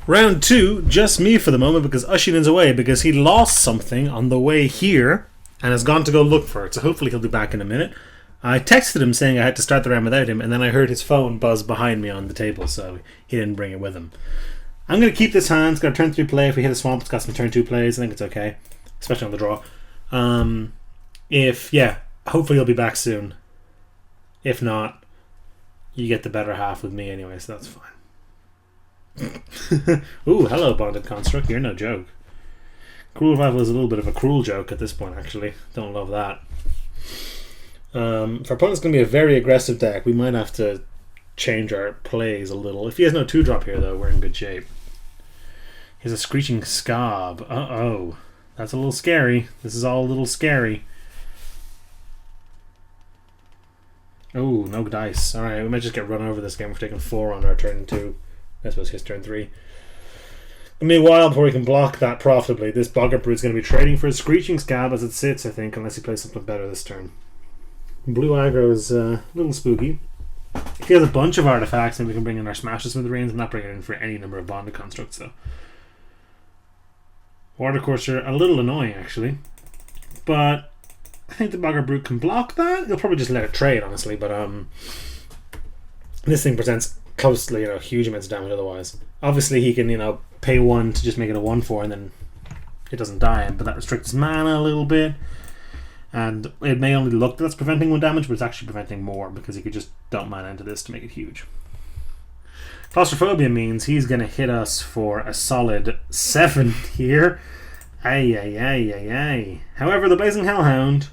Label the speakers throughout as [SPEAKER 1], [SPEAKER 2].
[SPEAKER 1] Round 2, just me for the moment because Oisin's away because he lost something on the way here and has gone to go look for it. So hopefully he'll be back in a minute. I texted him saying I had to start the round without him, and then I heard his phone buzz behind me on the table, so he didn't bring it with him. I'm going to keep this hand. It's got a turn 3 play. If we hit a swamp, it's got some turn 2 plays. I think it's okay, especially on the draw. Hopefully he'll be back soon. If not, you get the better half with me anyway, so that's fine. Ooh, hello, Bonded Construct. You're no joke. Cruel Revival is a little bit of a cruel joke at this point, actually. Don't love that. If our opponent's going to be a very aggressive deck, we might have to change our plays a little. If he has no 2-drop here, though, we're in good shape. He has a Screeching Scob. Uh-oh. That's a little scary. This is all a little scary. Oh, no dice. Alright, we might just get run over this game. We're taking 4 on our turn 2. I suppose his turn 3. It'll be a while before we can block that profitably. This Boggart Brute's going to be trading for a Screeching Scab as it sits, I think, unless he plays something better this turn. Blue aggro is a little spooky. If he has a bunch of artifacts, then we can bring in our Smash the Smithereens. I'm not bringing it in for any number of bonded constructs, though. Watercourser, a little annoying, actually. But I think the Boggart Brute can block that. He'll probably just let it trade, honestly. But this thing presents closely, huge amounts of damage otherwise. Obviously, he can, pay 1 to just make it a 1/4, and then it doesn't die. But that restricts mana a little bit. And it may only look that's preventing 1 damage, but it's actually preventing more because he could just dump mana into this to make it huge. Claustrophobia means he's going to hit us for a solid 7 here. Ay. However, the Blazing Hellhound,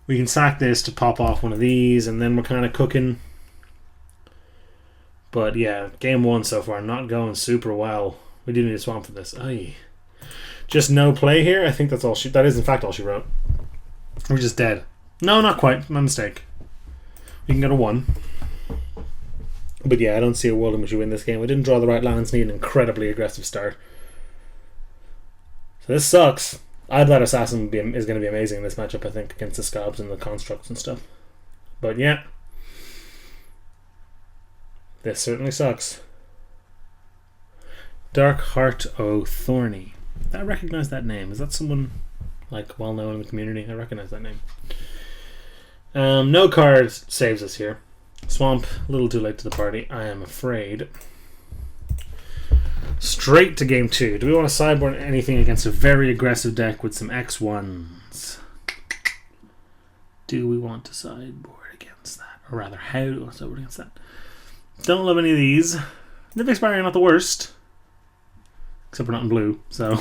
[SPEAKER 1] we can sack this to pop off one of these, and then we're kind of cooking. But yeah, game 1 so far, not going super well. We do need a swamp for this. Ay. Just no play here. I think that's all that is in fact all she wrote. We're just dead. No, not quite. My mistake. We can get a 1. But yeah, I don't see a world in which we win this game. We didn't draw the right lands, need an incredibly aggressive start. So this sucks. Idolite Assassin is going to be amazing in this matchup, I think, against the Scabs and the Constructs and stuff. But yeah. This certainly sucks. Dark Heart O'Thorny. I recognize that name. Is that someone well known in the community? I recognize that name. No card saves us here. Swamp, a little too late to the party, I am afraid. Straight to game 2. Do we want to sideboard anything against a very aggressive deck with some X1s? Do we want to sideboard against that? Or rather, how do we want to sideboard against that? Don't love any of these. Niv Expiring are not the worst. Except we're not in blue, so...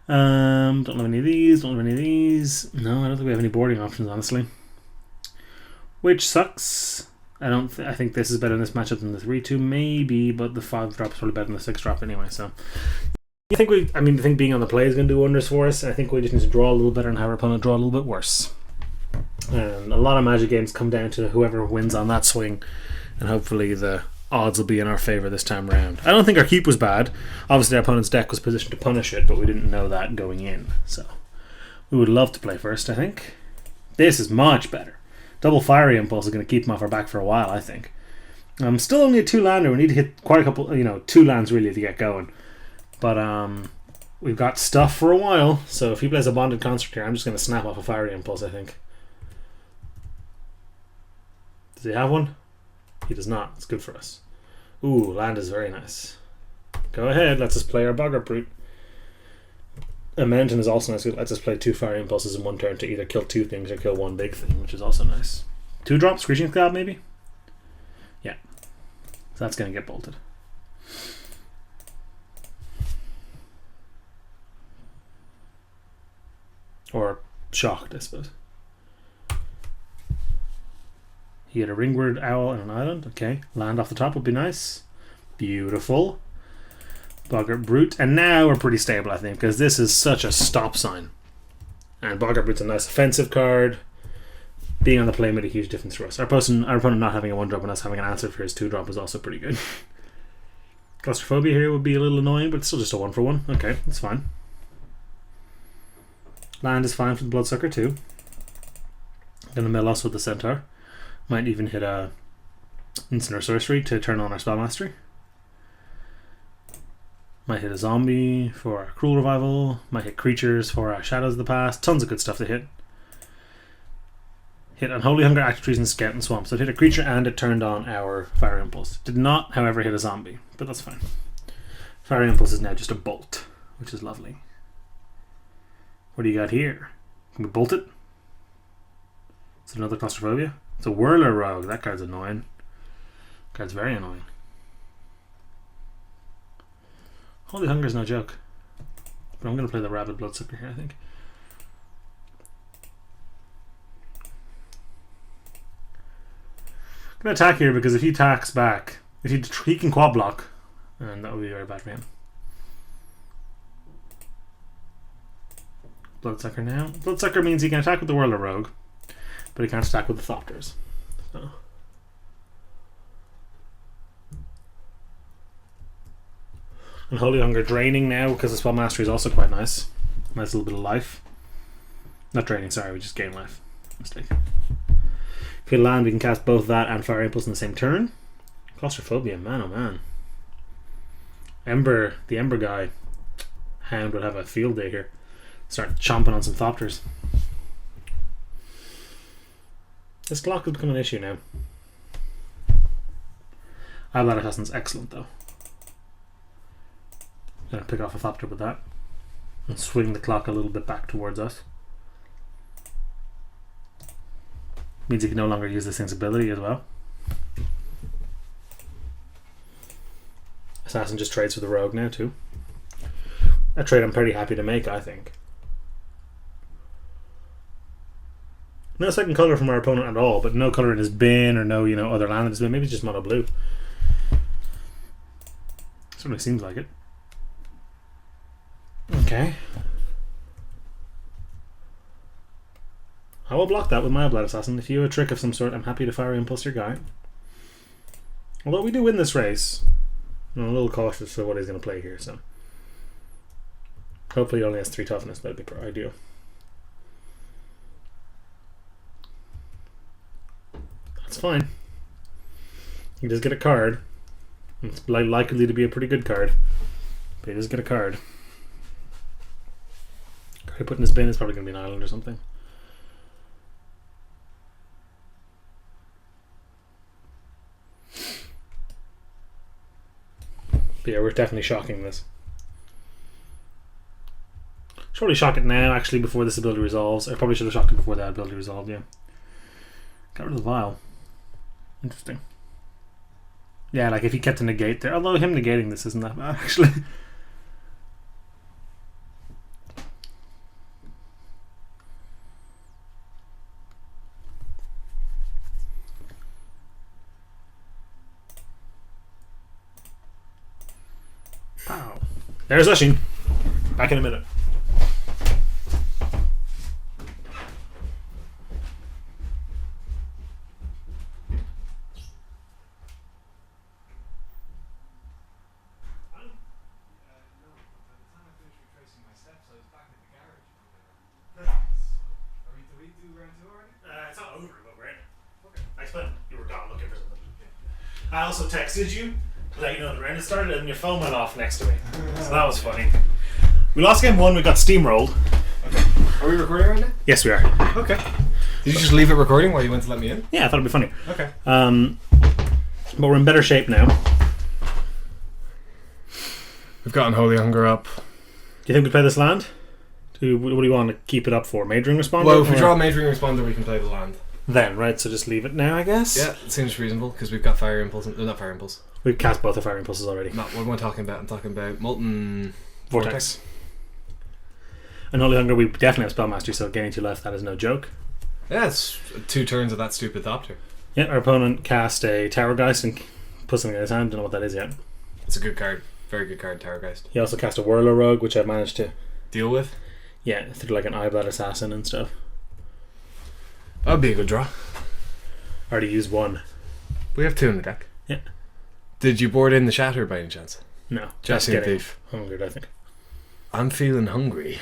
[SPEAKER 1] don't love any of these, don't love any of these. No, I don't think we have any boarding options, honestly. Which sucks. I think this is better in this matchup than the 3-2, maybe, but the 5-drop is probably better than the 6-drop anyway, so... I think being on the play is going to do wonders for us. I think we just need to draw a little better and have our opponent draw a little bit worse. And a lot of Magic games come down to whoever wins on that swing, and hopefully the odds will be in our favour this time round. I don't think our keep was bad. Obviously our opponent's deck was positioned to punish it, but we didn't know that going in. So we would love to play first, I think. This is much better. Double Fiery Impulse is going to keep him off our back for a while, I think. Still only a 2-lander. We need to hit quite a couple, 2 lands really to get going. But we've got stuff for a while, so if he plays a Bonded Construct here, I'm just going to snap off a Fiery Impulse, I think. Does he have one? He does not. It's good for us. Ooh, land is very nice. Go ahead, let's just play our Boggart Brute. A Mountain is also nice. Let's just play 2 Fire Impulses in 1 turn to either kill 2 things or kill 1 big thing, which is also nice. 2-drop, Screeching Scab maybe? Yeah. So that's going to get bolted. Or shocked, I suppose. He had a Ringward Owl and an Island. Okay. Land off the top would be nice. Beautiful. Boggart Brute. And now we're pretty stable, I think, because this is such a stop sign. And Boggart Brute's a nice offensive card. Being on the play made a huge difference for us. Our opponent not having a 1-drop and us having an answer for his 2-drop is also pretty good. Claustrophobia here would be a little annoying, but it's still just a 1-for-1. Okay, that's fine. Land is fine for the Bloodsucker too. Gonna mill us with the Centaur. Might even hit a Instant or Sorcery to turn on our Spell Mastery. Might hit a zombie for a cruel revival. Might hit creatures for shadows of the past. Tons of good stuff to hit. Hit unholy hunger, active trees, and skeleton swamp. So it hit a creature and it turned on our fire impulse. Did not, however, hit a zombie, but that's fine. Fire impulse is now just a bolt, which is lovely. What do you got here? Can we bolt it? Is it another claustrophobia? It's a whirler rogue. That card's annoying. That card's very annoying. Holy hunger is no joke. But I'm going to play the rabid bloodsucker here, I think. I'm going to attack here because if he attacks back, if he can quad block, and that would be very bad for him. Bloodsucker now. Bloodsucker means he can attack with the whirler rogue, but he can't attack with the thopters. So. And Holy Hunger draining now because the spell mastery is also quite nice. Nice little bit of life. Not draining, sorry, we just gain life. Mistake. If we land, we can cast both that and Fire Impulse in the same turn. Claustrophobia, man oh man. The Ember guy, Hound would have a field day here. Start chomping on some thopters. This clock has become an issue now. Eyeblack Assassin's excellent though. Gonna pick off a thopter with that and swing the clock a little bit back towards us. Means he can no longer use this thing's ability as well. Assassin just trades for the rogue now too. A trade I'm pretty happy to make, I think. No second colour from our opponent at all, but no colour in his bin or no, other land in his bin. Maybe it's just mono blue. Certainly seems like it. Okay. I will block that with my Blood Assassin. If you have a trick of some sort, I'm happy to Fire Impulse your guy. Although we do win this race, I'm a little cautious of what he's going to play here, so hopefully he only has 3 toughness. That'd be ideal. That's fine. He does get a card. It's likely to be a pretty good card, but he does get a card. Card he put in his bin is probably going to be an island or something. But yeah, we're definitely shocking this. Should probably shock it now, actually, before this ability resolves. I probably should have shocked it before that ability resolved, yeah. Got rid of the vial. Interesting. Yeah, like if he kept a negate there. Although him negating this isn't that bad, actually. Wow. There's Oisin. Back in a minute. I also texted you to let you know the round had started and your phone went off next to me. So that was funny. We lost game 1, we got steamrolled.
[SPEAKER 2] Okay. Are we recording right now?
[SPEAKER 1] Yes, we are.
[SPEAKER 2] Okay. Did you just leave it recording while you went to let me in?
[SPEAKER 1] Yeah, I thought it'd be funny.
[SPEAKER 2] Okay.
[SPEAKER 1] But we're in better shape now.
[SPEAKER 2] We've gotten Holy Hunger up.
[SPEAKER 1] Do you think we play this land? What do you want to keep it up for? Mage Ring Responder?
[SPEAKER 2] Well, if we draw a Mage Ring Responder, we can play the land.
[SPEAKER 1] Then, right, so just leave it now, I guess?
[SPEAKER 2] Yeah, it seems reasonable, because we've got Fire Impulse. Not Fire Impulse.
[SPEAKER 1] We've cast both the Fire Impulses already.
[SPEAKER 2] Not, what am I talking about? I'm talking about Molten
[SPEAKER 1] Vortex. And Holy Hunger, we definitely have Spell Mastery, so gaining 2 life, that is no joke.
[SPEAKER 2] Yeah, it's 2 turns of that stupid Thopter.
[SPEAKER 1] Yeah, our opponent cast a Tower Geist and put something in his hand. Don't know what that is yet.
[SPEAKER 2] It's a good card. Very good card, Tower Geist.
[SPEAKER 1] He also cast a Whirler Rogue, which I've managed to
[SPEAKER 2] deal with.
[SPEAKER 1] Yeah, through like an Eyeblood Assassin and stuff.
[SPEAKER 2] That'd be a good draw.
[SPEAKER 1] Already used 1.
[SPEAKER 2] We have 2 in the deck.
[SPEAKER 1] Yeah.
[SPEAKER 2] Did you board in the Shatter by any chance?
[SPEAKER 1] No.
[SPEAKER 2] Jesse and Thief.
[SPEAKER 1] Hungered, I think.
[SPEAKER 2] I'm feeling hungry.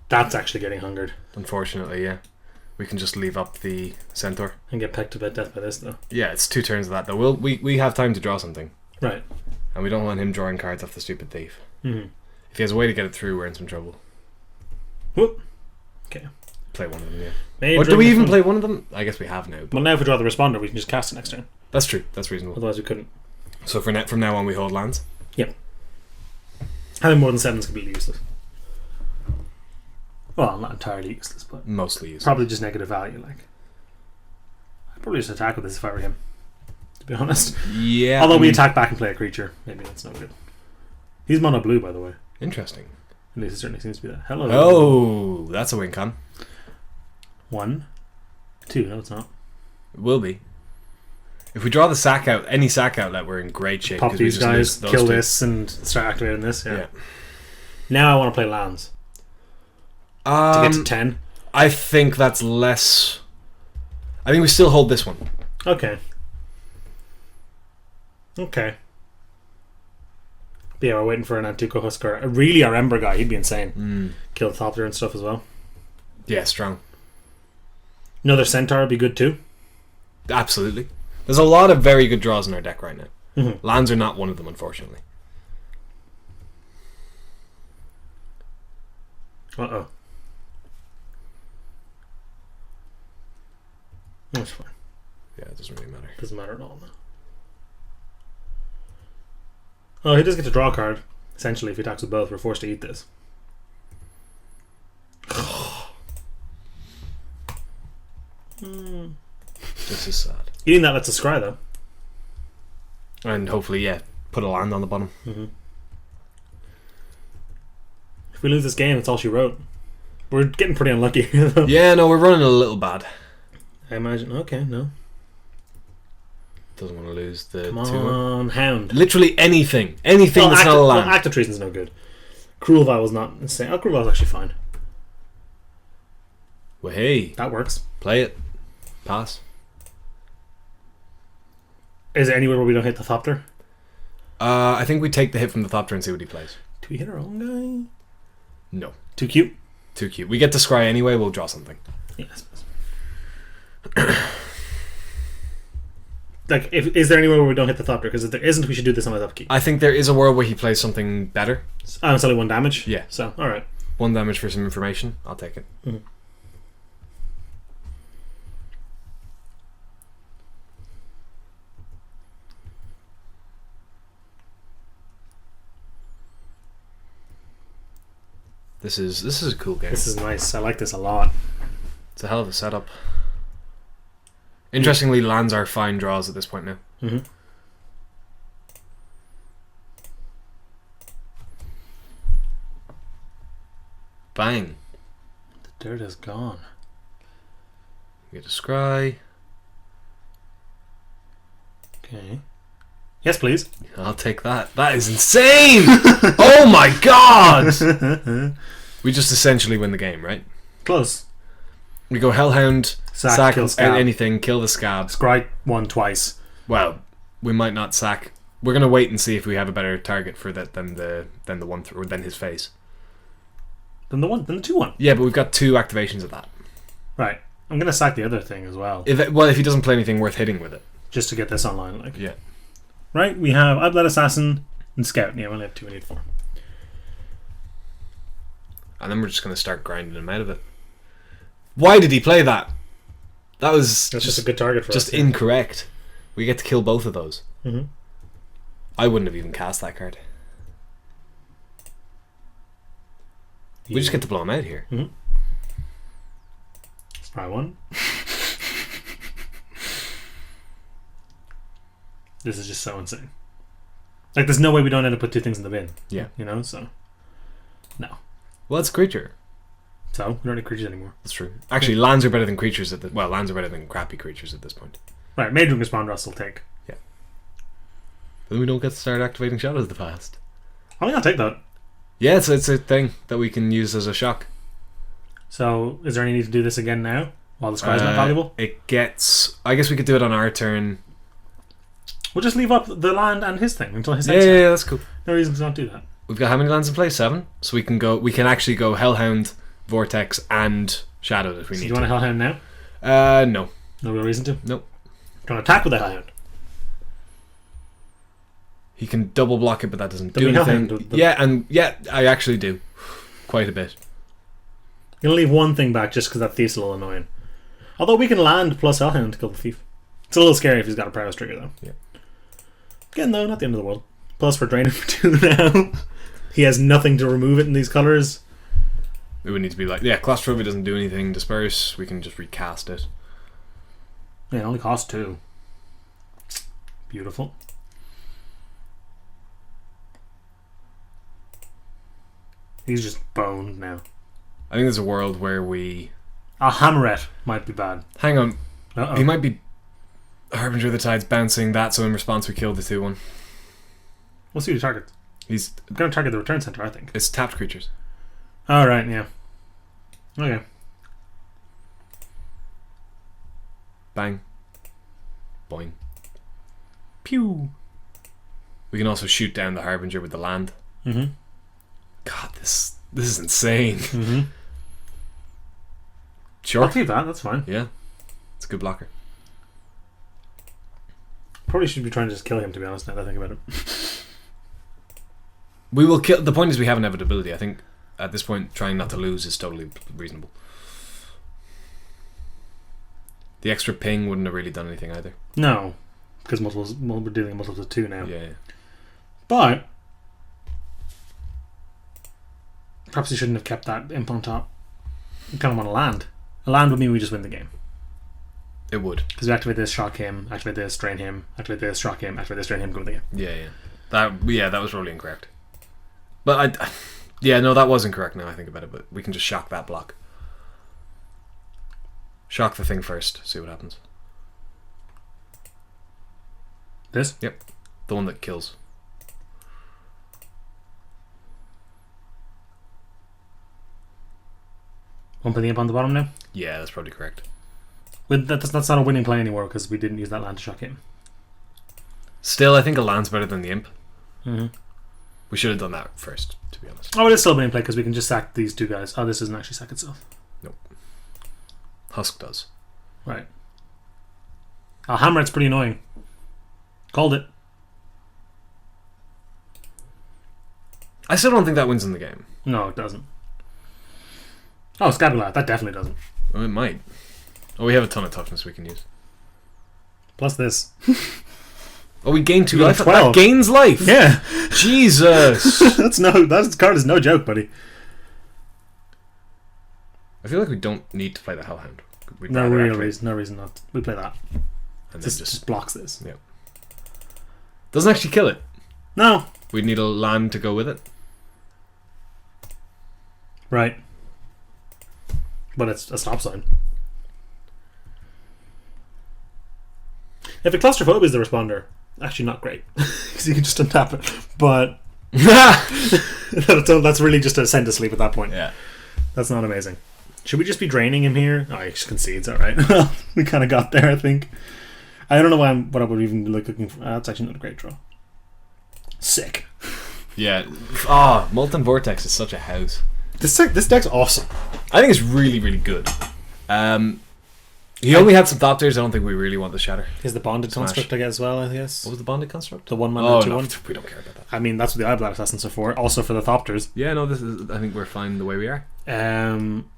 [SPEAKER 1] That's actually getting hungered.
[SPEAKER 2] Unfortunately, yeah. We can just leave up the Centaur.
[SPEAKER 1] And get pecked to death by this, though.
[SPEAKER 2] Yeah, it's 2 turns of that, though. We have time to draw something.
[SPEAKER 1] Right.
[SPEAKER 2] And we don't want him drawing cards off the stupid thief.
[SPEAKER 1] Mm-hmm.
[SPEAKER 2] If he has a way to get it through, we're in some trouble.
[SPEAKER 1] Whoop. Okay.
[SPEAKER 2] Play one of them, yeah.
[SPEAKER 1] Mage
[SPEAKER 2] Or do we
[SPEAKER 1] Ring
[SPEAKER 2] even
[SPEAKER 1] of
[SPEAKER 2] play one of them? I guess we have now.
[SPEAKER 1] Well, now if we draw the responder, we can just cast it next turn.
[SPEAKER 2] That's true. That's reasonable.
[SPEAKER 1] Otherwise, we couldn't.
[SPEAKER 2] So from now on, we hold lands?
[SPEAKER 1] Yep. Having more than 7 is completely useless. Well, not entirely useless, but
[SPEAKER 2] Mostly useless.
[SPEAKER 1] probably just negative value. Like, I'd probably just attack with this if I were him, to be honest.
[SPEAKER 2] Yeah.
[SPEAKER 1] Although we attack back and play a creature, maybe that's no good. He's mono blue, by the way.
[SPEAKER 2] Interesting.
[SPEAKER 1] At least it certainly seems to be that. Hello.
[SPEAKER 2] Oh, that's a win con.
[SPEAKER 1] 1, 2. No, it's not.
[SPEAKER 2] It will be. If we draw the sack out, any sack outlet, we're in great shape.
[SPEAKER 1] Pop
[SPEAKER 2] 'cause we
[SPEAKER 1] these
[SPEAKER 2] just
[SPEAKER 1] guys,
[SPEAKER 2] lose those
[SPEAKER 1] kill
[SPEAKER 2] two.
[SPEAKER 1] this, and start activating this. Yeah.
[SPEAKER 2] Yeah.
[SPEAKER 1] Now I want to play lands to get to 10.
[SPEAKER 2] I think that's less. I think we still hold this one.
[SPEAKER 1] Okay. Okay. But yeah, we're waiting for an Antuco Husker. Really, our Ember guy, he'd be insane. Kill the Thopter and stuff as well.
[SPEAKER 2] Yeah, strong.
[SPEAKER 1] Another Centaur would be good too.
[SPEAKER 2] Absolutely. There's a lot of very good draws in our deck right now.
[SPEAKER 1] Mm-hmm.
[SPEAKER 2] Lands are not one of them, unfortunately.
[SPEAKER 1] Uh-oh. That's fine.
[SPEAKER 2] Yeah, it doesn't really matter.
[SPEAKER 1] Doesn't matter at all. No. Oh, he does get to draw a card. Essentially, if he attacks with both, we're forced to eat this.
[SPEAKER 2] This is sad.
[SPEAKER 1] Eating that lets us scry, though.
[SPEAKER 2] And hopefully, yeah, put a land on the bottom.
[SPEAKER 1] Mm-hmm. If we lose this game, that's all she wrote. We're getting pretty unlucky.
[SPEAKER 2] Yeah, no, we're running a little bad.
[SPEAKER 1] I imagine. Okay, no.
[SPEAKER 2] Doesn't want to lose the
[SPEAKER 1] Come
[SPEAKER 2] 2-1.
[SPEAKER 1] on, Hound.
[SPEAKER 2] Literally anything. Anything that's not a land.
[SPEAKER 1] Act of Treason's no good. Cruel Vow was not insane. Oh, Cruel Vow was actually fine.
[SPEAKER 2] Well, hey,
[SPEAKER 1] That works.
[SPEAKER 2] play it. Pass.
[SPEAKER 1] Is there anywhere where we don't hit the Thopter?
[SPEAKER 2] I think we take the hit from the Thopter and see what he plays.
[SPEAKER 1] Do we hit our own guy?
[SPEAKER 2] No.
[SPEAKER 1] Too cute?
[SPEAKER 2] Too cute. We get to scry anyway, we'll draw something.
[SPEAKER 1] Yeah, I suppose. Like, is there anywhere where we don't hit the Thopter? Because if there isn't, we should do this on his upkeep.
[SPEAKER 2] I think there is a world where he plays something better.
[SPEAKER 1] It's only 1 damage?
[SPEAKER 2] Yeah.
[SPEAKER 1] So, alright.
[SPEAKER 2] 1 damage for some information. I'll take it.
[SPEAKER 1] Mm-hmm.
[SPEAKER 2] This is a cool game.
[SPEAKER 1] This is nice. I like this a lot.
[SPEAKER 2] It's a hell of a setup. Interestingly, lands are fine draws at this point now.
[SPEAKER 1] Mm-hmm.
[SPEAKER 2] Bang.
[SPEAKER 1] The dirt is gone.
[SPEAKER 2] We get to scry.
[SPEAKER 1] Okay. Yes, please.
[SPEAKER 2] I'll take that. That is insane! Oh my god! We just essentially win the game, right?
[SPEAKER 1] Close.
[SPEAKER 2] We go Hellhound, sack
[SPEAKER 1] kill Scab.
[SPEAKER 2] anything, kill the Scab.
[SPEAKER 1] Scry 1 twice.
[SPEAKER 2] Well, we might not sack. We're gonna wait and see if we have a better target for that than the one or than his face.
[SPEAKER 1] Then the 2-1.
[SPEAKER 2] Yeah, but we've got 2 activations of that.
[SPEAKER 1] Right. I'm going to sack the other thing as well.
[SPEAKER 2] If he doesn't play anything worth hitting with it.
[SPEAKER 1] Just to get this online. Like.
[SPEAKER 2] Yeah.
[SPEAKER 1] Right, we have Outlet Assassin and Scout. Yeah, we only have 2, we need 4.
[SPEAKER 2] And then we're just gonna start grinding him out of it. Why did he play that? That's
[SPEAKER 1] just a good target for us.
[SPEAKER 2] Just incorrect. We get to kill both of those.
[SPEAKER 1] Mm-hmm.
[SPEAKER 2] I wouldn't have even cast that card. We just get to blow him out here.
[SPEAKER 1] Mm-hmm. Let's try 1. This is just so insane. Like, there's no way we don't end up with 2 things in the bin.
[SPEAKER 2] Yeah.
[SPEAKER 1] You know, so. No.
[SPEAKER 2] Well, it's a creature.
[SPEAKER 1] So, we don't need creatures anymore.
[SPEAKER 2] That's true. Actually, lands are better than creatures lands are better than crappy creatures at this point.
[SPEAKER 1] Right, Mage Ring Responder I'll still take.
[SPEAKER 2] Yeah. Then we don't get to start activating Shadows of the Past.
[SPEAKER 1] I think I'll take that.
[SPEAKER 2] Yeah, it's a thing that we can use as a shock.
[SPEAKER 1] So, is there any need to do this again now? While the scry's not valuable?
[SPEAKER 2] It gets... I guess we could do it on our turn.
[SPEAKER 1] We'll just leave up the land and his thing until his
[SPEAKER 2] Yeah,
[SPEAKER 1] next turn.
[SPEAKER 2] that's cool.
[SPEAKER 1] No reason to not do that.
[SPEAKER 2] We've got how many lands in play? 7. So we can actually go Hellhound, Vortex, and Shadow if we
[SPEAKER 1] So
[SPEAKER 2] need
[SPEAKER 1] do you want to Hellhound now?
[SPEAKER 2] No.
[SPEAKER 1] No real reason to?
[SPEAKER 2] Nope.
[SPEAKER 1] Do you want to attack with the Hellhound?
[SPEAKER 2] He can double block it, but that doesn't do
[SPEAKER 1] we have
[SPEAKER 2] anything.
[SPEAKER 1] him,
[SPEAKER 2] Yeah, I actually do. Quite a bit.
[SPEAKER 1] You're going to leave one thing back just because that thief's a little annoying. Although we can land plus Hellhound to kill the thief. It's a little scary if he's got a prowess trigger, though.
[SPEAKER 2] Yeah.
[SPEAKER 1] Again, though, not the end of the world. Plus, we're draining for 2 now. He has nothing to remove it in these colours.
[SPEAKER 2] It would need to be like, yeah, claustrophobia doesn't do anything. Disperse, we can just recast it.
[SPEAKER 1] Yeah, it only costs 2. Beautiful. He's just boned now.
[SPEAKER 2] I think there's a world where we...
[SPEAKER 1] A Hammerette might be bad.
[SPEAKER 2] Hang on.
[SPEAKER 1] Uh-oh.
[SPEAKER 2] He might be Harbinger of the Tides bouncing that, so in response we killed the 2-1.
[SPEAKER 1] What's your target?
[SPEAKER 2] He's
[SPEAKER 1] going to target the return center, I think.
[SPEAKER 2] It's tapped creatures.
[SPEAKER 1] Oh, right, yeah. Okay.
[SPEAKER 2] Bang. Boing. Pew. We can also shoot down the Harbinger with the land.
[SPEAKER 1] Mm-hmm.
[SPEAKER 2] God, this is insane.
[SPEAKER 1] Mm-hmm.
[SPEAKER 2] Sure.
[SPEAKER 1] I'll keep that, that's fine.
[SPEAKER 2] Yeah. It's a good blocker.
[SPEAKER 1] Probably should be trying to just kill him, to be honest, now that I think about it.
[SPEAKER 2] We will kill... The point is we have inevitability. I think at this point trying not to lose is totally reasonable. The extra ping wouldn't have really done anything either.
[SPEAKER 1] No. Because we're dealing multiples of 2 now.
[SPEAKER 2] Yeah.
[SPEAKER 1] But perhaps he shouldn't have kept that imp on top. You kind of want to land. A land would mean we just win the game.
[SPEAKER 2] It would.
[SPEAKER 1] Because we activate this, shock him, activate this, drain him, activate this, shock him, activate this, drain him, go win the game.
[SPEAKER 2] Yeah. That was probably incorrect. But that was incorrect now I think about it, but we can just shock that block. Shock the thing first, see what happens.
[SPEAKER 1] This?
[SPEAKER 2] Yep. The one that kills.
[SPEAKER 1] One the imp on the bottom now?
[SPEAKER 2] Yeah, that's probably correct.
[SPEAKER 1] That's not a winning play anymore because we didn't use that land to shock him.
[SPEAKER 2] Still, I think a land's better than the imp.
[SPEAKER 1] Mm-hmm.
[SPEAKER 2] We should have done that first, to be honest.
[SPEAKER 1] Oh, it is still winning play because we can just sack these 2 guys. Oh, this doesn't actually sack itself.
[SPEAKER 2] Nope. Husk does.
[SPEAKER 1] Right. Oh, Hammerhead's pretty annoying. Called it.
[SPEAKER 2] I still don't think that wins in the game.
[SPEAKER 1] No, it doesn't. Oh, Scabula, that definitely doesn't.
[SPEAKER 2] Oh, it might. Oh, we have a ton of toughness we can use.
[SPEAKER 1] Plus this.
[SPEAKER 2] Oh, we gain 2
[SPEAKER 1] You got
[SPEAKER 2] life.
[SPEAKER 1] 12.
[SPEAKER 2] That gains life.
[SPEAKER 1] Yeah.
[SPEAKER 2] Jesus.
[SPEAKER 1] That card is no joke, buddy.
[SPEAKER 2] I feel like we don't need to play the Hellhound.
[SPEAKER 1] No reason not. We play that.
[SPEAKER 2] And
[SPEAKER 1] This
[SPEAKER 2] then
[SPEAKER 1] just blocks this.
[SPEAKER 2] Yeah. Doesn't actually kill it.
[SPEAKER 1] No.
[SPEAKER 2] We'd need a land to go with it.
[SPEAKER 1] Right. But it's a stop sign. If a claustrophobia is the responder, actually not great. Because you can just untap it. But that's really just a send to sleep at that point.
[SPEAKER 2] Yeah.
[SPEAKER 1] That's not amazing. Should we just be draining him here? Oh, he just concedes, alright. We kind of got there, I think. I don't know what I would even be looking for. That's actually not a great draw. Sick.
[SPEAKER 2] Yeah. Molten Vortex is such a house.
[SPEAKER 1] This deck's awesome.
[SPEAKER 2] I think it's really, really good. He only had some Thopters. I don't think we really want the Shatter.
[SPEAKER 1] Is the bonded construct, I guess, as well, I guess.
[SPEAKER 2] What was the bonded construct?
[SPEAKER 1] The 1 mana,
[SPEAKER 2] Oh,
[SPEAKER 1] 2
[SPEAKER 2] no,
[SPEAKER 1] 1.
[SPEAKER 2] we don't care about that.
[SPEAKER 1] I mean, that's what the Eyeblood Assassins are for. Also for the Thopters.
[SPEAKER 2] Yeah, no, I think we're fine the way we are.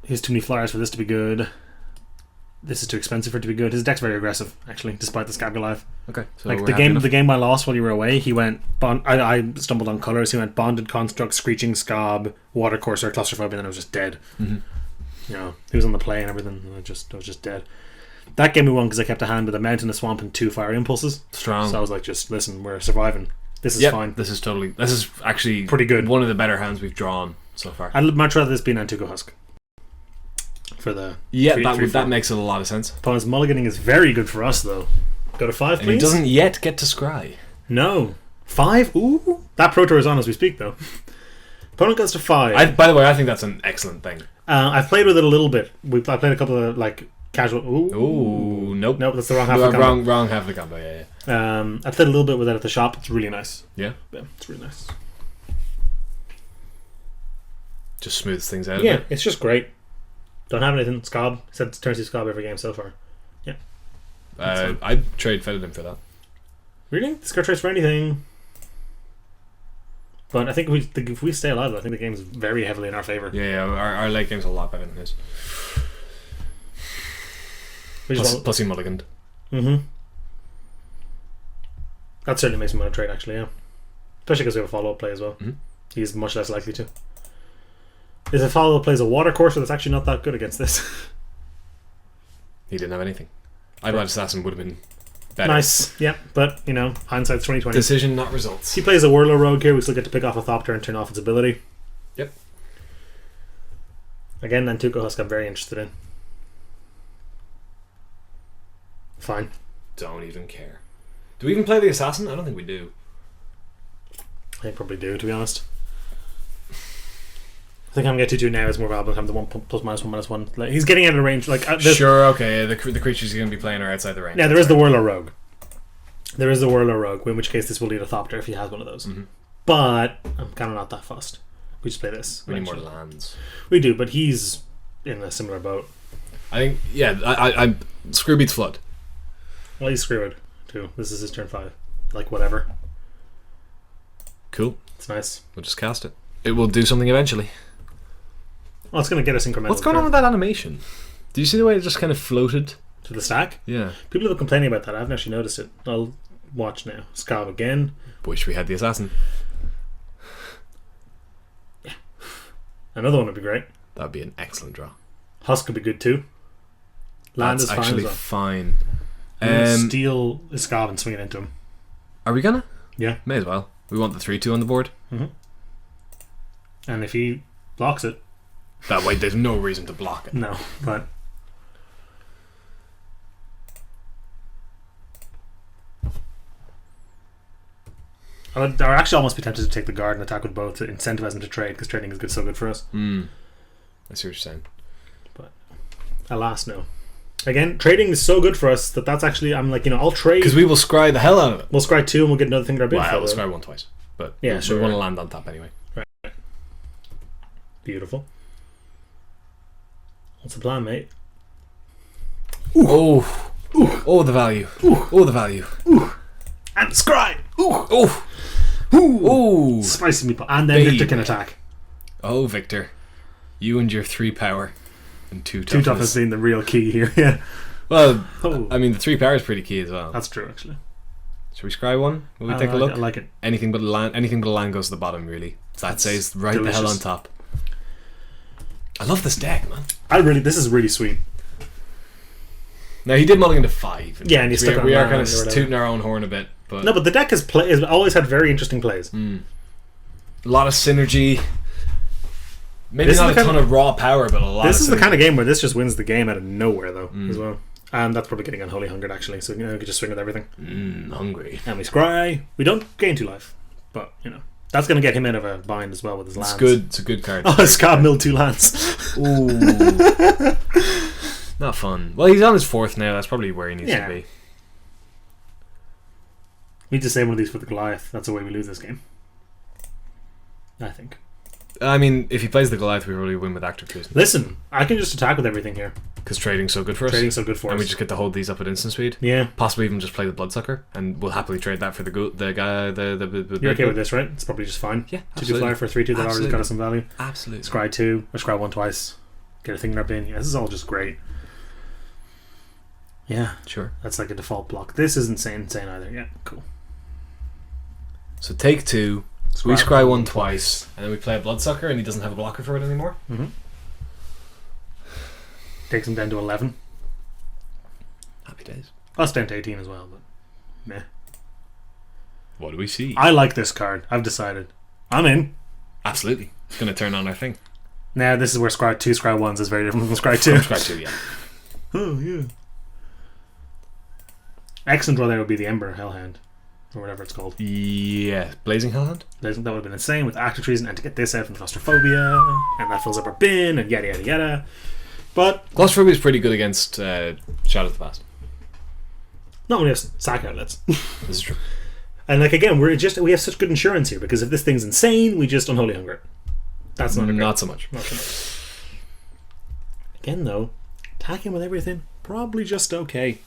[SPEAKER 1] He's too many flyers for this to be good. This is too expensive for it to be good. His deck's very aggressive, actually, despite the Scab Life.
[SPEAKER 2] Okay, so
[SPEAKER 1] like
[SPEAKER 2] we're
[SPEAKER 1] the
[SPEAKER 2] happy
[SPEAKER 1] game,
[SPEAKER 2] enough.
[SPEAKER 1] the game I lost while you were away. He went. I stumbled on colors. He went bonded construct, screeching Scab, watercourser, claustrophobia, and then I was just dead.
[SPEAKER 2] Mm-hmm.
[SPEAKER 1] You know, he was on the play and everything. And I was just dead. That game we won because I kept a hand with a mountain, a swamp, and 2 fire impulses.
[SPEAKER 2] Strong.
[SPEAKER 1] So I was like, just listen, we're surviving. This is fine.
[SPEAKER 2] This is actually
[SPEAKER 1] pretty good.
[SPEAKER 2] One of the better hands we've drawn so far.
[SPEAKER 1] I'd much rather this be an Antuco Husk. For the
[SPEAKER 2] that makes a lot of sense.
[SPEAKER 1] Opponent's mulliganing is very good for us though. Go to 5, please.
[SPEAKER 2] And he doesn't yet get to scry.
[SPEAKER 1] No. 5? Ooh. That Pro Tour is on as we speak though. Opponent goes to 5.
[SPEAKER 2] By the way, I think that's an excellent thing.
[SPEAKER 1] I've played with it a little bit. I played a couple of like casual.
[SPEAKER 2] Ooh, nope.
[SPEAKER 1] Nope, that's the wrong half of the combo.
[SPEAKER 2] Wrong half of the combo. Yeah.
[SPEAKER 1] I played a little bit with it at the shop. It's really nice.
[SPEAKER 2] Yeah,
[SPEAKER 1] it's really nice.
[SPEAKER 2] Just smooths things out.
[SPEAKER 1] Yeah,
[SPEAKER 2] a bit.
[SPEAKER 1] it's just great. Don't have anything. Scob said it turns to Scob every game so far. Yeah.
[SPEAKER 2] I'd trade Fedidin for that.
[SPEAKER 1] Really? This card trades for anything. But I think if we stay alive, I think the game's very heavily in our favour.
[SPEAKER 2] Yeah, our late game's a lot better than his. Plus he mulliganed.
[SPEAKER 1] Mm-hmm. That certainly makes me want to trade, actually, yeah. Especially because we have a follow-up play as well.
[SPEAKER 2] Mm-hmm.
[SPEAKER 1] He's much less likely to. If a follow-up plays a water courser, that's actually not that good against this.
[SPEAKER 2] He didn't have anything. Eyeball Assassin would have been better.
[SPEAKER 1] Nice, yeah, but, you know, hindsight's 20/20.
[SPEAKER 2] Decision, not results.
[SPEAKER 1] He plays a Whirler Rogue here, we still get to pick off a Thopter and turn off its ability.
[SPEAKER 2] Yep.
[SPEAKER 1] Again, Nantuko Husk I'm very interested in. Fine.
[SPEAKER 2] Don't even care. Do we even play the Assassin? I don't think we do.
[SPEAKER 1] I probably do, to be honest. I think I'm getting to now is more valuable than the 1 plus minus 1 minus 1. Like, he's getting out of range. Like
[SPEAKER 2] sure, okay. The creatures you're going to be playing are outside the range.
[SPEAKER 1] Now, there is the Whirler Rogue. There is the Whirler Rogue, in which case this will lead a Thopter if he has one of those.
[SPEAKER 2] Mm-hmm.
[SPEAKER 1] But I'm kind of not that fussed. We just play this.
[SPEAKER 2] We need more lands.
[SPEAKER 1] We do, but he's in a similar boat.
[SPEAKER 2] I think, yeah, I'm Screw beats Flood.
[SPEAKER 1] Well, he's screwed, too. This is his turn 5. Like, whatever.
[SPEAKER 2] Cool.
[SPEAKER 1] It's nice.
[SPEAKER 2] We'll just cast it. It will do something eventually.
[SPEAKER 1] Well, it's going to get us incremental.
[SPEAKER 2] What's going on with that animation? Do you see the way it just kind of floated?
[SPEAKER 1] To the stack?
[SPEAKER 2] Yeah.
[SPEAKER 1] People have been complaining about that. I haven't actually noticed it. I'll watch now. Scab again.
[SPEAKER 2] Wish we had the Assassin.
[SPEAKER 1] Yeah. Another one would be great.
[SPEAKER 2] That would be an excellent draw.
[SPEAKER 1] Husk could be good too. Land
[SPEAKER 2] That's
[SPEAKER 1] is fine
[SPEAKER 2] actually
[SPEAKER 1] as well.
[SPEAKER 2] fine.
[SPEAKER 1] Steal Scab and swing it into him.
[SPEAKER 2] Are we gonna?
[SPEAKER 1] Yeah.
[SPEAKER 2] May as well. We want the 3/2 on the board.
[SPEAKER 1] Mm-hmm. And if he blocks it,
[SPEAKER 2] that way there's no reason to block it.
[SPEAKER 1] No, but I would actually almost be tempted to take the guard and attack with both to incentivize him to trade because trading is so good for us.
[SPEAKER 2] I see what you're saying.
[SPEAKER 1] But alas, no. Again, trading is so good for us that's actually, I'm like, I'll trade.
[SPEAKER 2] Because we will scry the hell out of it.
[SPEAKER 1] We'll scry 2 and we'll get another thing in our bid.
[SPEAKER 2] Well, we'll scry 1 twice. But
[SPEAKER 1] yeah,
[SPEAKER 2] we want to land on top anyway.
[SPEAKER 1] Right. Beautiful. What's the plan, mate?
[SPEAKER 2] Ooh. Oh. Ooh. Oh, the value. Ooh. Oh, the value.
[SPEAKER 1] Ooh. And scry! Ooh.
[SPEAKER 2] Oh. Ooh. Ooh.
[SPEAKER 1] Spicy meatball. And then Victor can attack.
[SPEAKER 2] Oh, Victor. You and your 3 power and 2 toughness.
[SPEAKER 1] 2 toughness being the real key here, yeah.
[SPEAKER 2] Well, I mean, the 3 power is pretty key as well.
[SPEAKER 1] That's true, actually.
[SPEAKER 2] Should we scry one? Will we take a look?
[SPEAKER 1] I like it.
[SPEAKER 2] Anything but a land goes to the bottom, really. That says right delicious. The hell on top. I love this deck, man.
[SPEAKER 1] This is really sweet.
[SPEAKER 2] Now, he did mulligan to 5.
[SPEAKER 1] Yeah, and he's
[SPEAKER 2] we are kind of tooting our own horn a bit. But
[SPEAKER 1] no, but the deck has always had very interesting plays.
[SPEAKER 2] A lot of synergy. Maybe not a ton of raw power, but a lot.
[SPEAKER 1] This is the kind of game where this just wins the game out of nowhere, though, as well. And that's probably getting Unholy Hungered, actually. So, we could just swing with everything.
[SPEAKER 2] Hungry.
[SPEAKER 1] And we scry. We don't gain 2 life. But, that's going to get him out of a bind as well with his lands.
[SPEAKER 2] It's good. It's a good card.
[SPEAKER 1] Oh, Scab milled 2 lands.
[SPEAKER 2] Ooh. Not fun. Well, he's on his 4th now. That's probably where he needs to be.
[SPEAKER 1] We need to save one of these for the Goliath. That's the way we lose this game. I think.
[SPEAKER 2] I mean, if he plays the Goliath, we really win with active treason.
[SPEAKER 1] Listen, I can just attack with everything here.
[SPEAKER 2] Because trading's so good for us.
[SPEAKER 1] Trading's so good for us.
[SPEAKER 2] And we just get to hold these up at instant speed.
[SPEAKER 1] Yeah.
[SPEAKER 2] Possibly even just play the Bloodsucker, and we'll happily trade that for the guy.
[SPEAKER 1] You're okay with this, right? It's probably just fine.
[SPEAKER 2] Yeah,
[SPEAKER 1] absolutely. 2/2 flyer for 3/2 that already got us some value.
[SPEAKER 2] Absolutely.
[SPEAKER 1] Scry 2, or scry 1 twice. Get a thing in our bin. Yeah, this is all just great. Yeah.
[SPEAKER 2] Sure.
[SPEAKER 1] That's like a default block. This isn't insane either. Yeah, cool.
[SPEAKER 2] So take 2. We scry 1 twice, and then we play a Bloodsucker, and he doesn't have a blocker for it anymore.
[SPEAKER 1] Takes him down to 11.
[SPEAKER 2] Happy days.
[SPEAKER 1] Us down to 18 as well, but meh.
[SPEAKER 2] What do we see?
[SPEAKER 1] I like this card. I've decided. I'm in.
[SPEAKER 2] Absolutely. It's going to turn on our thing.
[SPEAKER 1] Now, this is where scry 2, scry 1s is very different from scry 2.
[SPEAKER 2] Scry 2, yeah.
[SPEAKER 1] Oh, yeah. Excellent draw there would be the Ember Hellhound. Or whatever it's called.
[SPEAKER 2] Yeah. Blazing Hellhound?
[SPEAKER 1] That would have been insane with Active Treason, and to get this out from Claustrophobia, and that fills up our bin, and yada yada yada. But
[SPEAKER 2] Claustrophobia is pretty good against Shadow of the Past.
[SPEAKER 1] Not when we have sack outlets.
[SPEAKER 2] This is true.
[SPEAKER 1] And like again, we have such good insurance here, because if this thing's insane, we just Unholy Hunger it. That's not
[SPEAKER 2] so much.
[SPEAKER 1] Not so much. Again though, attacking with everything, probably just okay.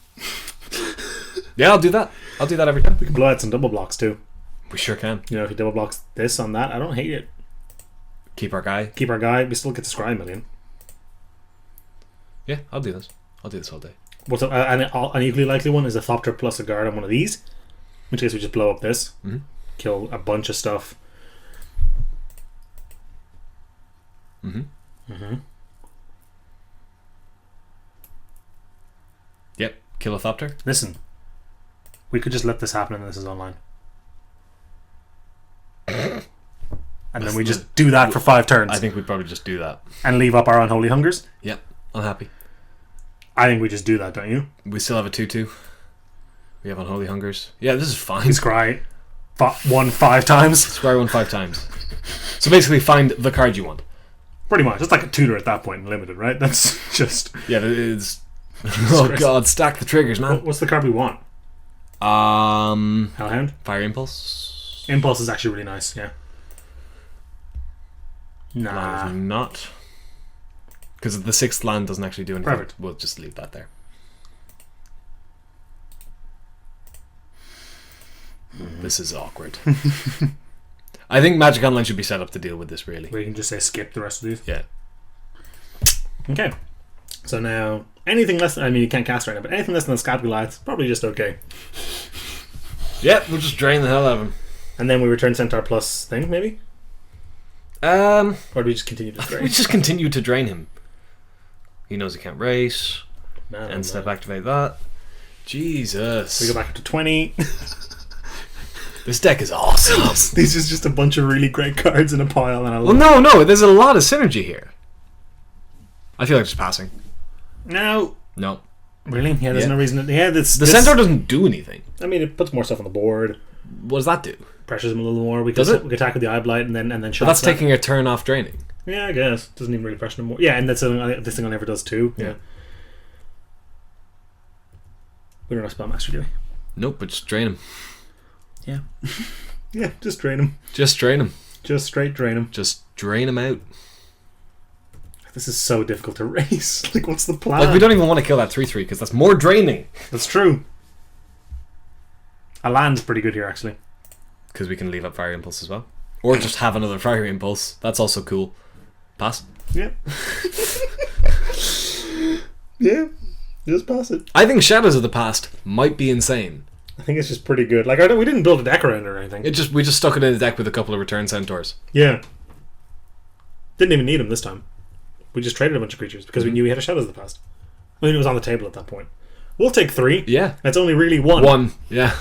[SPEAKER 2] Yeah, I'll do that. I'll do that every time.
[SPEAKER 1] We can blow out some double blocks too.
[SPEAKER 2] We sure can.
[SPEAKER 1] You know, if he double blocks this on that, I don't hate it.
[SPEAKER 2] Keep our guy.
[SPEAKER 1] Keep our guy. We still get to scry a million.
[SPEAKER 2] Yeah, I'll do this. I'll do this all day.
[SPEAKER 1] What's an equally likely one is a Thopter plus a guard on one of these. In which case we just blow up this.
[SPEAKER 2] Mm-hmm.
[SPEAKER 1] Kill a bunch of stuff.
[SPEAKER 2] Yep. Kill a Thopter.
[SPEAKER 1] Listen. We could just let this happen and this is online. And then we just do that for 5 turns.
[SPEAKER 2] I think we'd probably just do that.
[SPEAKER 1] And leave up our Unholy Hungers.
[SPEAKER 2] Yep. I'm happy.
[SPEAKER 1] I think we just do that, don't you?
[SPEAKER 2] We still have a 2/2. We have Unholy Hungers. Yeah, this is fine.
[SPEAKER 1] Scry 1 5 times.
[SPEAKER 2] Scry 1 5 times. So basically find the card you want.
[SPEAKER 1] Pretty much. It's like a tutor at that point, limited, right? That's just...
[SPEAKER 2] Yeah, it's... Oh god, stack the triggers, man.
[SPEAKER 1] What's the card we want? Hellhound?
[SPEAKER 2] Fire Impulse.
[SPEAKER 1] Impulse is actually really nice, yeah. Nah.
[SPEAKER 2] Land is not. Because the 6th land doesn't actually do anything.
[SPEAKER 1] Perfect.
[SPEAKER 2] We'll just leave that there. This is awkward. I think Magic Online should be set up to deal with this, really.
[SPEAKER 1] We can just say skip the rest of these.
[SPEAKER 2] Yeah.
[SPEAKER 1] Okay. So now, anything less than... I mean, you can't cast right now, but anything less than the Scab Goliath, probably just okay.
[SPEAKER 2] Yep, we'll just drain the hell out of him.
[SPEAKER 1] And then we return Centaur plus thing, maybe?
[SPEAKER 2] Or
[SPEAKER 1] do we just continue to drain?
[SPEAKER 2] we just continue to drain him. He knows he can't race.
[SPEAKER 1] Man,
[SPEAKER 2] And step activate that. Jesus.
[SPEAKER 1] We go back up to 20.
[SPEAKER 2] This deck is awesome.
[SPEAKER 1] This is just a bunch of really great cards in a pile, and I
[SPEAKER 2] Well,
[SPEAKER 1] love
[SPEAKER 2] no, there's a lot of synergy here. I feel like just passing.
[SPEAKER 1] No.
[SPEAKER 2] No.
[SPEAKER 1] Really? Yeah, there's no reason to... Yeah,
[SPEAKER 2] The Centaur doesn't do anything.
[SPEAKER 1] I mean, it puts more stuff on the board.
[SPEAKER 2] What does that do?
[SPEAKER 1] Pressures him a little more. We
[SPEAKER 2] Does
[SPEAKER 1] can,
[SPEAKER 2] it?
[SPEAKER 1] We can attack with the Eye Blight and then shot.
[SPEAKER 2] But that's taking a turn off draining.
[SPEAKER 1] Yeah, I guess. Doesn't even really pressure him more. Yeah, and that's something this thing never does too.
[SPEAKER 2] Yeah.
[SPEAKER 1] We don't have Spellmaster, do we?
[SPEAKER 2] Nope, but just drain him.
[SPEAKER 1] Yeah. Yeah, just drain him.
[SPEAKER 2] Just drain him.
[SPEAKER 1] Just straight drain him.
[SPEAKER 2] Just drain him out.
[SPEAKER 1] This is so difficult to race. Like, what's the plan?
[SPEAKER 2] Like, we don't even want to kill that 3/3 because that's more draining.
[SPEAKER 1] That's true. A land's pretty good here, actually.
[SPEAKER 2] Because we can leave up Fire Impulse as well. Or just have another Fire Impulse. That's also cool. Pass.
[SPEAKER 1] Yeah. Yeah. Just pass it.
[SPEAKER 2] I think Shadows of the Past might be insane.
[SPEAKER 1] I think it's just pretty good. Like, we didn't build a deck around it or anything.
[SPEAKER 2] We just stuck it in the deck with a couple of Return Centaurs.
[SPEAKER 1] Yeah. Didn't even need them this time. We just traded a bunch of creatures because we knew we had a Shadows of the Past. I mean, it was on the table at that point. We'll take 3.
[SPEAKER 2] Yeah.
[SPEAKER 1] That's only really 1.
[SPEAKER 2] 1. Yeah.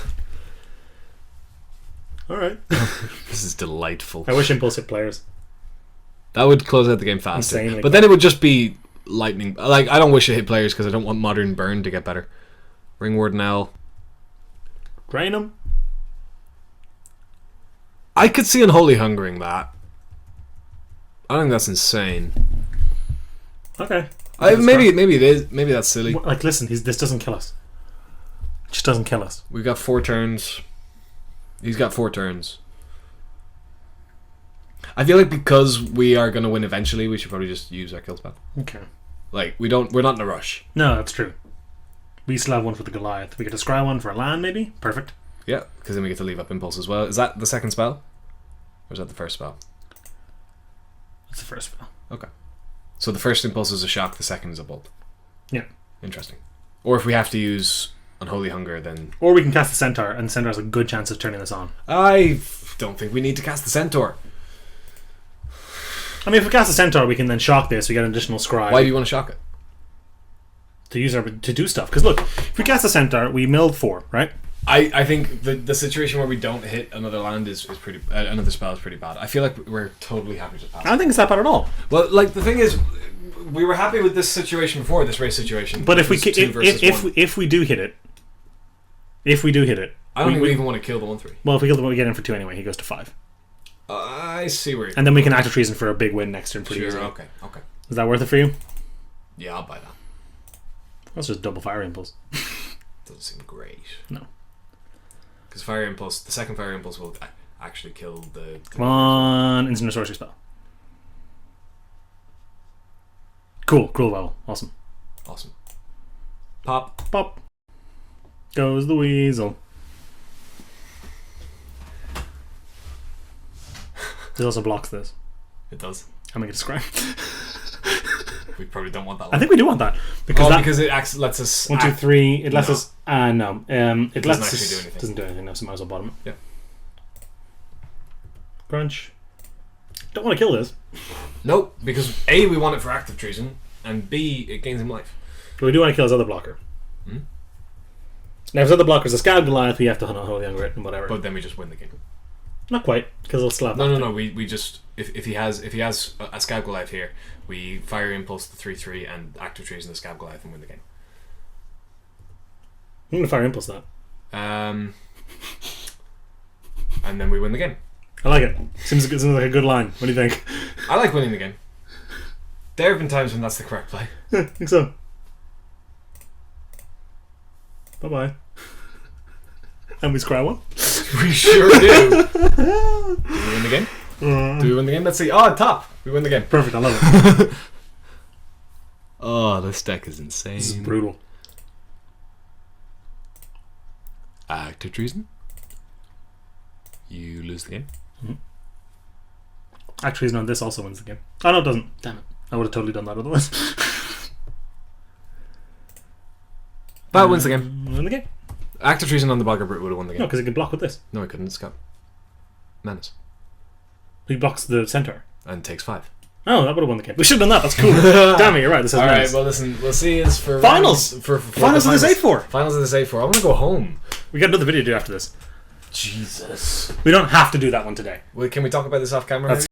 [SPEAKER 1] Alright.
[SPEAKER 2] This is delightful.
[SPEAKER 1] I wish Impulse hit players.
[SPEAKER 2] That would close out the game faster.
[SPEAKER 1] Insanely.
[SPEAKER 2] But then it would just be lightning. Like, I don't wish it hit players because I don't want Modern Burn to get better. Ringward Owl.
[SPEAKER 1] Drain them.
[SPEAKER 2] I could see Unholy Hungering that. I think that's insane.
[SPEAKER 1] Okay.
[SPEAKER 2] Maybe it is. Maybe that's silly.
[SPEAKER 1] Like, listen, this doesn't kill us. It just doesn't kill us.
[SPEAKER 2] We've got 4 turns. He's got 4 turns. I feel like because we are going to win eventually, we should probably just use our kill spell.
[SPEAKER 1] Okay.
[SPEAKER 2] Like, we're not in a rush.
[SPEAKER 1] No, that's true. We still have one for the Goliath. We get to scry one for a land, maybe? Perfect.
[SPEAKER 2] Yeah, because then we get to leave up Impulse as well. Is that the second spell? Or is that the first spell?
[SPEAKER 1] That's the first spell.
[SPEAKER 2] Okay. So the first Impulse is a shock, the second is a bolt.
[SPEAKER 1] Yeah.
[SPEAKER 2] Interesting. Or if we have to use Unholy Hunger, then...
[SPEAKER 1] Or we can cast the Centaur, and the Centaur has a good chance of turning this on.
[SPEAKER 2] I don't think we need to cast the Centaur.
[SPEAKER 1] I mean, if we cast the Centaur, we can then shock this. We get an additional scry.
[SPEAKER 2] Why do you want to shock it?
[SPEAKER 1] To do stuff. Because look, if we cast the Centaur, we milled 4, right?
[SPEAKER 2] I think the situation where we don't hit another land is pretty... another spell is pretty bad. I feel like we're totally happy to pass.
[SPEAKER 1] I don't think it's that bad at all.
[SPEAKER 2] Well, like, the thing is, we were happy with this situation before, this race situation.
[SPEAKER 1] But if we do hit it...
[SPEAKER 2] I don't think we even want to kill the 1/3.
[SPEAKER 1] Well, if we kill the one, we get in for 2 anyway. He goes to 5.
[SPEAKER 2] I see where you're
[SPEAKER 1] And then we can active treason for a big win next turn pretty
[SPEAKER 2] Sure,
[SPEAKER 1] easily.
[SPEAKER 2] okay.
[SPEAKER 1] Is that worth it for you?
[SPEAKER 2] Yeah, I'll buy that.
[SPEAKER 1] That's just double Fire Impulse.
[SPEAKER 2] Doesn't seem great.
[SPEAKER 1] No.
[SPEAKER 2] Because Fire Impulse, the second Fire Impulse will actually kill the...
[SPEAKER 1] Come on, instant sorcery spell. Cool, Cruel Bubble. Awesome.
[SPEAKER 2] Pop.
[SPEAKER 1] Pop. Goes the weasel. This also blocks this.
[SPEAKER 2] It does.
[SPEAKER 1] I make it a scry.
[SPEAKER 2] We probably don't want that one.
[SPEAKER 1] I think we do want that because
[SPEAKER 2] because it lets us
[SPEAKER 1] 1, 2, 3. It lets us. No. It lets
[SPEAKER 2] doesn't
[SPEAKER 1] us.
[SPEAKER 2] actually do anything.
[SPEAKER 1] Doesn't do anything. No, so might as well bottom it.
[SPEAKER 2] Yeah.
[SPEAKER 1] Crunch. Don't want to kill this.
[SPEAKER 2] Nope, because A, we want it for active treason, and B, it gains him life.
[SPEAKER 1] But we do want to kill his other blocker.
[SPEAKER 2] Hmm?
[SPEAKER 1] Now, if his other blocker is a Scab Goliath, we have to hunt a Holy Ungrit and whatever.
[SPEAKER 2] But then we just win the game.
[SPEAKER 1] Not quite, because he'll slap.
[SPEAKER 2] No. We just if he has a Scab Goliath here, we fire impulse the 3/3 and active treason the Scab Goliath and win the game.
[SPEAKER 1] I'm gonna fire impulse that.
[SPEAKER 2] And then we win the game.
[SPEAKER 1] I like it. Seems like a good line. What do you think?
[SPEAKER 2] I like winning the game. There have been times when that's the correct play.
[SPEAKER 1] Yeah, I think so. Bye bye. And we scry one.
[SPEAKER 2] We sure do. Do we win the game? Do we win the game? Let's see. Oh, top. We win the game.
[SPEAKER 1] Perfect. I love it.
[SPEAKER 2] Oh, this deck is insane.
[SPEAKER 1] This is brutal.
[SPEAKER 2] Active treason. You lose the game.
[SPEAKER 1] Mm-hmm. Actually, no, this also wins the game. Oh, no, it doesn't. Damn it. I would have totally done that otherwise.
[SPEAKER 2] But wins the game.
[SPEAKER 1] Win the game.
[SPEAKER 2] Active treason on the Bogger Brute would have won the game.
[SPEAKER 1] No, because it can block with this.
[SPEAKER 2] No, it couldn't. It's got Menace.
[SPEAKER 1] He blocks the centaur.
[SPEAKER 2] And takes 5.
[SPEAKER 1] Oh, that would have won the game. We should have done that. That's cool. Damn it, you're right. This has
[SPEAKER 2] Alright,
[SPEAKER 1] menace.
[SPEAKER 2] well, listen. We'll see is for
[SPEAKER 1] Finals!
[SPEAKER 2] For
[SPEAKER 1] Finals of this A4.
[SPEAKER 2] Finals of this A4. I want to go home.
[SPEAKER 1] We got another video to do after this.
[SPEAKER 2] Jesus.
[SPEAKER 1] We don't have to do that one today.
[SPEAKER 2] Wait, can we talk about this off camera?
[SPEAKER 1] That's